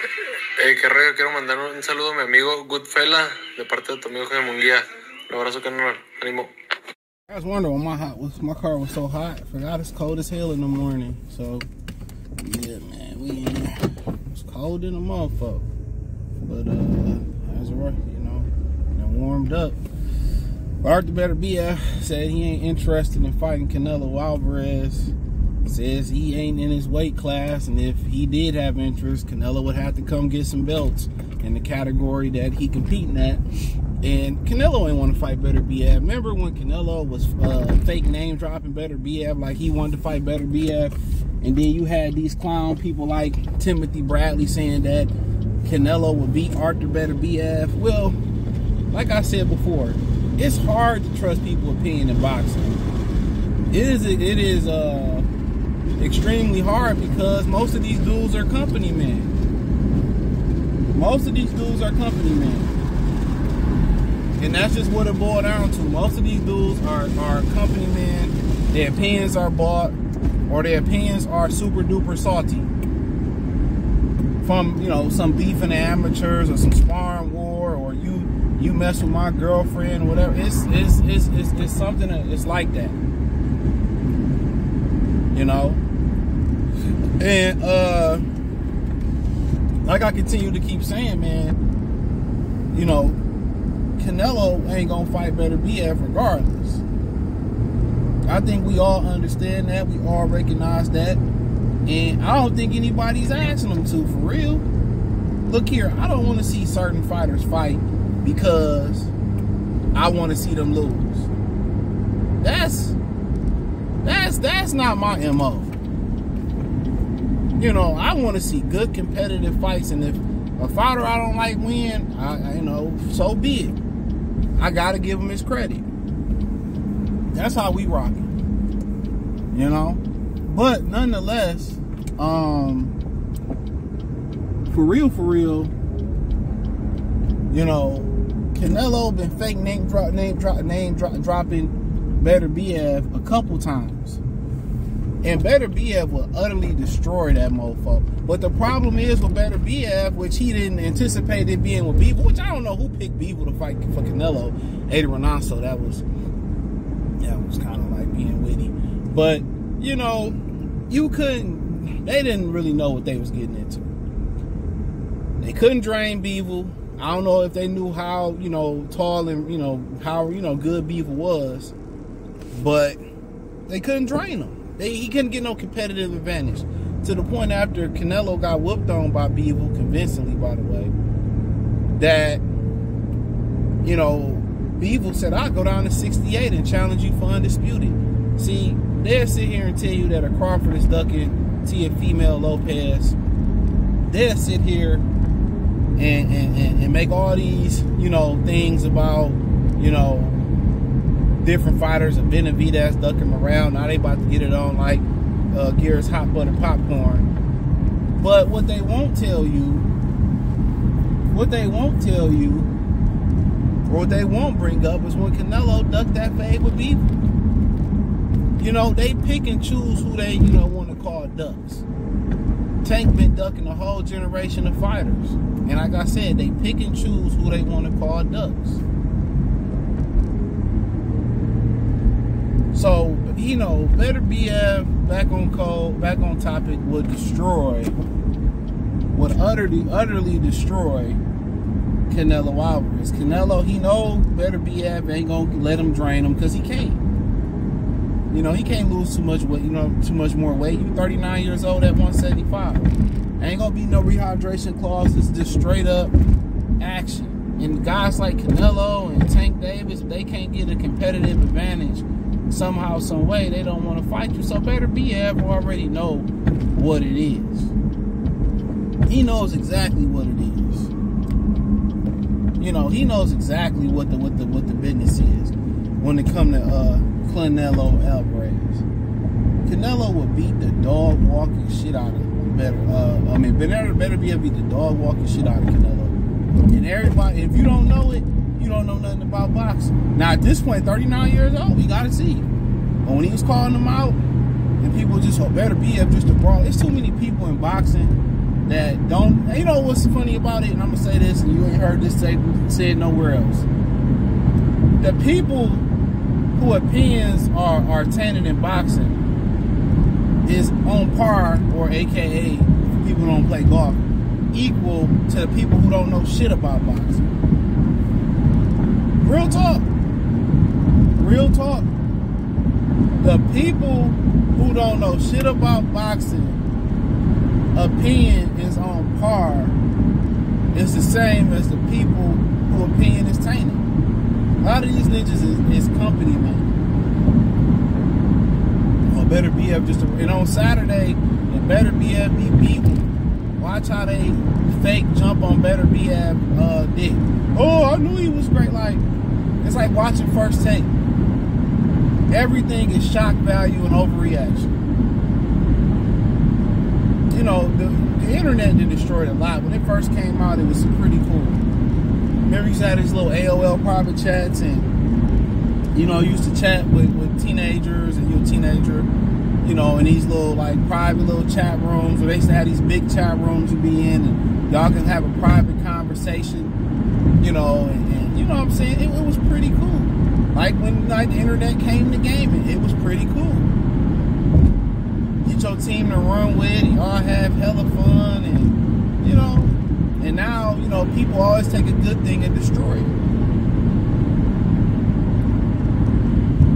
Qué rollo, quiero mandar un saludo a mi amigo Goodfella de parte de tu amigo Jaime Munguía. Un abrazo, Canelo. Ánimo. I was wondering why my car was so hot. I forgot it's cold as hell in the morning. So, yeah, man, we in there. It's cold in the motherfucker. But, as a right, you know, warmed up. Artur Beterbiev said he ain't interested in fighting Canelo Alvarez. Says he ain't in his weight class, and if he did have interest, Canelo would have to come get some belts in the category that he competing at. And Canelo ain't want to fight Beterbiev. Remember when Canelo was fake name dropping Beterbiev like he wanted to fight Beterbiev, and then you had these clown people like Timothy Bradley saying that Canelo would beat Artur Beterbiev. Well, like I said before, it's hard to trust people's opinion in boxing. It is extremely hard because most of these dudes are company men. Most of these dudes are company men. And that's just what it boiled down to. Most of these dudes are company men. Their opinions are bought, or their opinions are super duper salty. From, you know, some beef in the amateurs or some sparring war, or you mess with my girlfriend or whatever. It's something that it's like that. You know? And like I continue to keep saying, man, you know, Canelo ain't gonna fight Beterbiev regardless. I think we all understand that. We all recognize that. And I don't think anybody's asking them to, for real. Look here, I don't want to see certain fighters fight because I want to see them lose. That's not my MO. You know, I want to see good competitive fights, and if a fighter I don't like win, you know, so be it. I gotta give him his credit. That's how we rock it. You know? But nonetheless, for real, you know, Canelo been fake name dropping Beterbiev a couple times. And Beterbiev will utterly destroy that mofo. But the problem is with Beterbiev, which he didn't anticipate it being with Beaver, which I don't know who picked Beaver to fight for Canelo. Eddie Reynoso, that was kind of like being witty. But, you know, they didn't really know what they was getting into. They couldn't drain Beaver. I don't know if they knew how, you know, tall and, you know, how, you know, good Beaver was. But they couldn't drain him. He couldn't get no competitive advantage. To the point after Canelo got whooped on by Beaver, convincingly, by the way, that, you know, Beaver said, I'll go down to 68 and challenge you for undisputed. See, they'll sit here and tell you that a Crawford is ducking Teofimo Lopez. They'll sit here and make all these, you know, things about, you know, different fighters of Benavidez ducking around. Now they about to get it on like Gear's hot butter popcorn. But what they won't tell you, or what they won't bring up is when Canelo ducked that fade with Beaver. You know, they pick and choose who they, you know, want to call ducks. Tank been ducking a whole generation of fighters. And like I said, they pick and choose who they want to call ducks. So, you know, Beterbiev, back on topic, would utterly destroy Canelo Alvarez. Canelo, he know Beterbiev ain't gonna let him drain him because he can't. You know, he can't lose too much weight, you know, too much more weight. You 39 years old at 175. Ain't gonna be no rehydration clauses, just straight up action. And guys like Canelo and Tank Davis, they can't get a competitive advantage somehow, some way. They don't want to fight you. So Beterbiev already know what it is. He knows exactly what it is. You know, he knows exactly what the business is when it come to Canelo Alvarez. Canelo will beat the dog walking shit out of Beterbiev beat the dog walking shit out of Canelo. And everybody, if you don't know it, you don't know nothing about boxing. Now at this point, 39 years old, we gotta see. But when he was calling them out, and people just, Beterbiev just a brawl. There's too many people in boxing that don't. You know what's funny about it? And I'm gonna say this, and you ain't heard this said nowhere else. The people who opinions are tainted in boxing is on par, or AKA, for people who don't play golf, equal to the people who don't know shit about boxing. Real talk. Real talk. The people who don't know shit about boxing, opinion is on par. It's the same as the people who opinion is tainted. A lot of these ninjas is company, man. Or Beterbiev just, and on Saturday, when Beterbiev be beaten, watch how they fake jump on Beterbiev dick. Oh, I knew he was great. Like, it's like watching First Take. Everything is shock value and overreaction. You know, the internet did destroy it a lot. When it first came out, it was pretty cool. Remember, you used to have these little AOL private chats, and, you know, you used to chat with teenagers, and you're a teenager, you know, in these little, like, private little chat rooms, or they used to have these big chat rooms to be in, and y'all can have a private conversation, you know, and you know what I'm saying? It was pretty cool. Like when the internet came to gaming, it was pretty cool. Get your team to run with, and y'all have hella fun, and, you know, and now, you know, people always take a good thing and destroy it.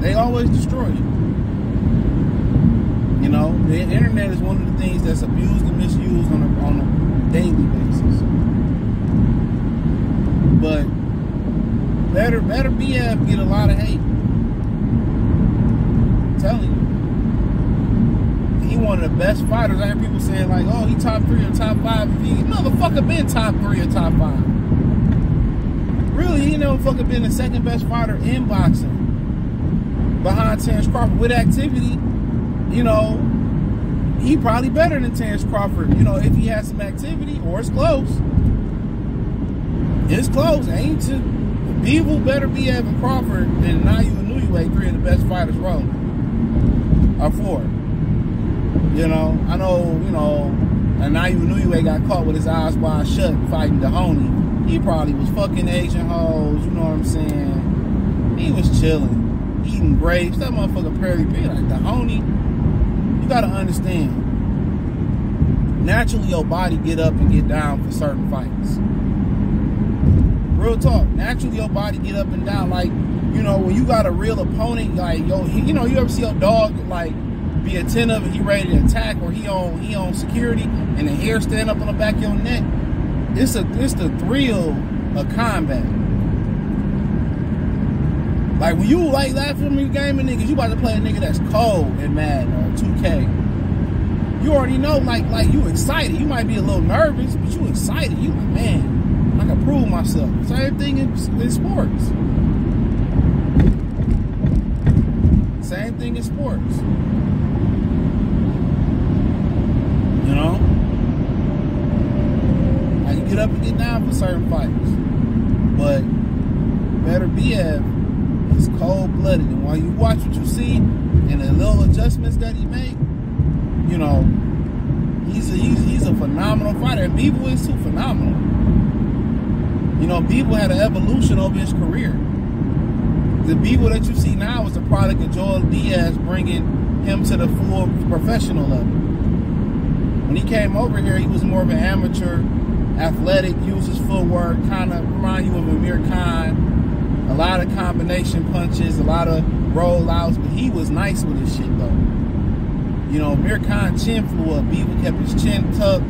They always destroy it. You know, the internet is one of the things that's abused and misused on a daily basis. But Beterbiev get a lot of hate. I'm telling you. He one of the best fighters. I hear people saying, like, oh, he top 3 or top 5. He motherfucker been top 3 or top 5. Really, he never fucking been the second best fighter in boxing behind Terrence Crawford. With activity, you know, he probably better than Terrence Crawford, you know, if he has some activity, or it's close. It's close. Ain't to Bevel, Beterbiev, and Crawford, and Nayu and Nuyue, 3 of the best fighters rolling. Or 4. You know, I know, you know, and Nayu and Nuyue got caught with his eyes wide shut fighting Dahoney. He probably was fucking Asian hoes, you know what I'm saying? He was chilling, eating grapes. That motherfucker Perry P, like Dahoney. You gotta understand, naturally your body get up and get down for certain fights. Real talk. Naturally, your body get up and down. Like, you know, when you got a real opponent, like, yo, you know, you ever see your dog, like, be attentive and he ready to attack, or he on security, and the hair stand up on the back of your neck? It's the thrill of combat. Like, when you like that from your gaming niggas, you about to play a nigga that's cold in Madden or 2K. You already know, like you excited. You might be a little nervous, but you excited. You like, man, I can prove myself. Same thing in sports. Same thing in sports. You know? Like, you get up and get down for certain fights. But Beterbiev is cold-blooded. And while you watch what you see and the little adjustments that he make, you know, he's a phenomenal fighter. And Bevel is too phenomenal. You know, Bevel had an evolution over his career. The Bevel that you see now is the product of Joel Diaz bringing him to the full professional level. When he came over here, he was more of an amateur, athletic, used his footwork, kind of remind you of Amir Khan. A lot of combination punches, a lot of rollouts, but he was nice with his shit, though. You know, Amir Khan's chin flew up. Bevel kept his chin tucked.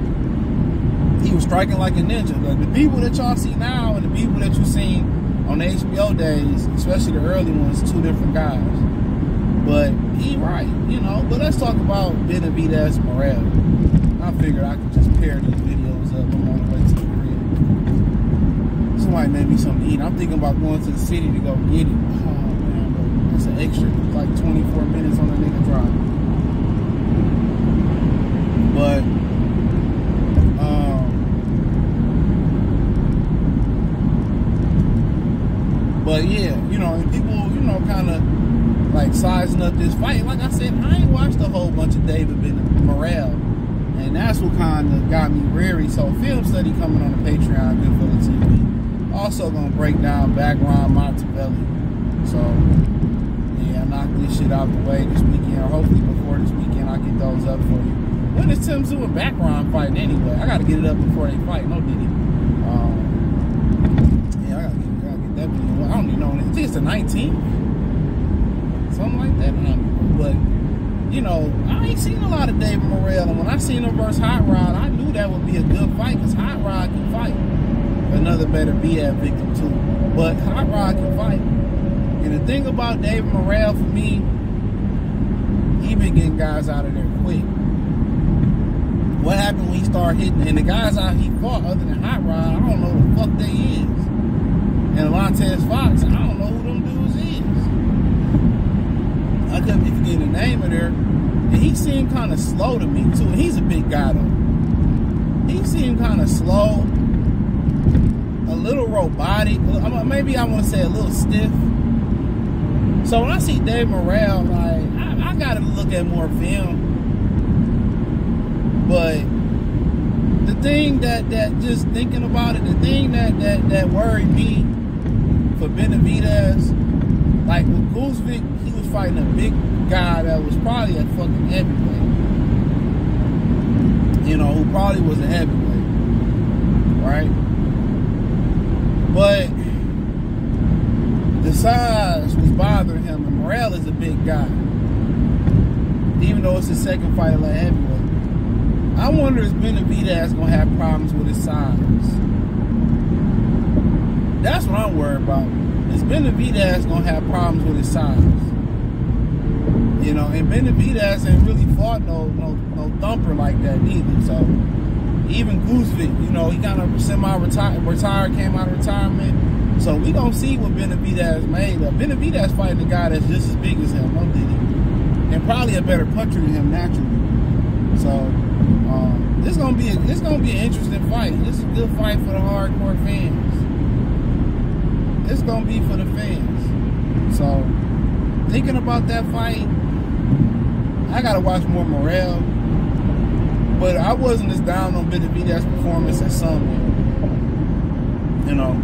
He was striking like a ninja. Like the Bevel that y'all see now and the Bevel that you seen on the HBO days, especially the early ones, 2 different guys. But he right, you know. But let's talk about Benavidez, Morrell. I figured I could just pair these videos up. I'm on the way to the crib. Somebody made me something to eat. I'm thinking about going to the city to go get it. Oh man, but that's an extra like 24 minutes on the nigga drive. But yeah, you know, and people, you know, kind of like sizing up this fight. Like I said, I ain't watched a whole bunch of David Morrell. And that's what kind of got me weary. So film study coming on the Patreon, Goodfella TV. Also gonna break down background Montevelli. So yeah, I knock this shit out the way this weekend. Or hopefully before this weekend I get those up for you. When is Tim Tszyu background fighting anyway? I gotta get it up before they fight. No diddy. Yeah, I gotta get that video. I don't even know. I think it's the 19th. Something like that. But you know, I ain't seen a lot of David Morrell, and when I seen him versus Hot Rod, I knew that would be a good fight, because Hot Rod can fight. Another Beterbiev victim too, but Hot Rod can fight. And the thing about David Morrell for me, he been getting guys out of there quick. What happened when he started hitting, and the guys out he fought other than Hot Rod, I don't know who the fuck they is. And Montez Fox, I don't know who them dudes is. I couldn't be forgetting the name of there. And he seemed kind of slow to me too. And he's a big guy though. He seemed kind of slow, a little robotic. Maybe I want to say a little stiff. So when I see Dave Morrell, like I gotta look at more film. But the thing that just thinking about it, the thing that worried me for Benavidez, like with Guzvic, he was fighting a big guy that was probably a fucking heavyweight. You know, who probably was a heavyweight. Right? But the size was bothering him, and Morrell is a big guy. Even though it's his second fight at light heavyweight. I wonder if Benavidez gonna have problems with his size. That's what I'm worried about. Is Benavidez gonna have problems with his size? You know, and Benavidez ain't really fought no thumper like that neither. So even Guzvic, you know, he kind of semi-retired, came out of retirement. So we gonna see what Benavidez made of. Benavidez fighting a guy that's just as big as him, no diddy, and probably a better puncher than him naturally. So this gonna be an interesting fight. This is a good fight for the hardcore fans. It's gonna be for the fans. So thinking about that fight, I gotta watch more Morrell. But I wasn't as down on Benavidez's performance as some were. You know.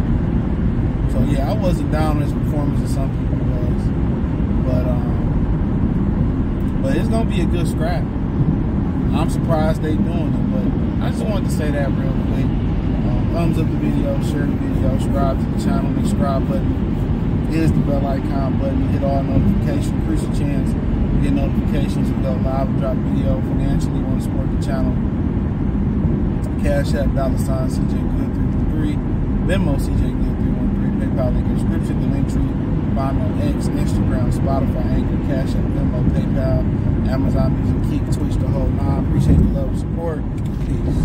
So yeah, I wasn't down on his performance as some people was. But it's gonna be a good scrap. I'm surprised they doing it, but I just wanted to say that real quick. Thumbs up the video, share the video, subscribe to the channel. The subscribe button is the bell icon button. You hit all notifications, increase your chance to get notifications. We go live and drop video. Financially, want to support the channel. Cash App, $CJ Good 313, Venmo CJ Good 313, PayPal link in the description, the link tree. Find me on X, Instagram, Spotify, Anchor, Cash App, Venmo, PayPal, Amazon Music, Kick, Twitch, the whole nine. Appreciate the love and support. Peace.